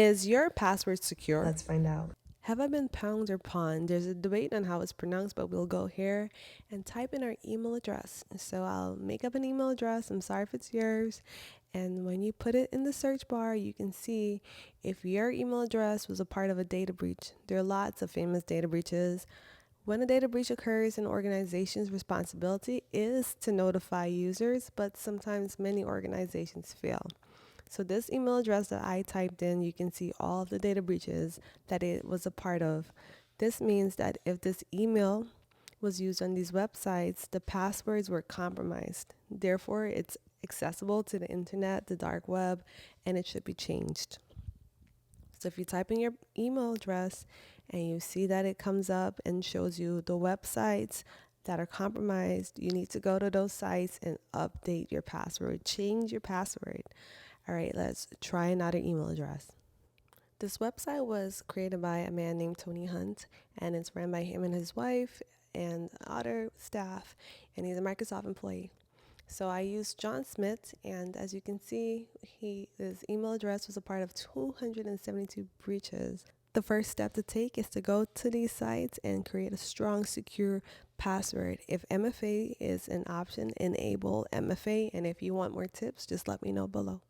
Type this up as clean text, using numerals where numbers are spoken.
Is your password secure? Let's find out. Have I been pwned or pawned? There's a debate on how it's pronounced, but we'll go here and type in our email address. So I'll make up an email address. I'm sorry if it's yours. And when you put it in the search bar, you can see if your email address was a part of a data breach. There are lots of famous data breaches. When a data breach occurs, an organization's responsibility is to notify users, but sometimes many organizations fail. So this email address that I typed in, you can see all of the data breaches that it was a part of. This means that if this email was used on these websites, the passwords were compromised. Therefore, it's accessible to the internet, the dark web, and it should be changed. So if you type in your email address and you see that it comes up and shows you the websites that are compromised, you need to go to those sites and update your password, change your password. All right, let's try another email address. This website was created by a man named Tony Hunt, and it's ran by him and his wife and other staff, and he's a Microsoft employee. So I used John Smith, and as you can see, his email address was a part of 272 breaches. The first step to take is to go to these sites and create a strong, secure password. If MFA is an option, enable MFA, and if you want more tips, just let me know below.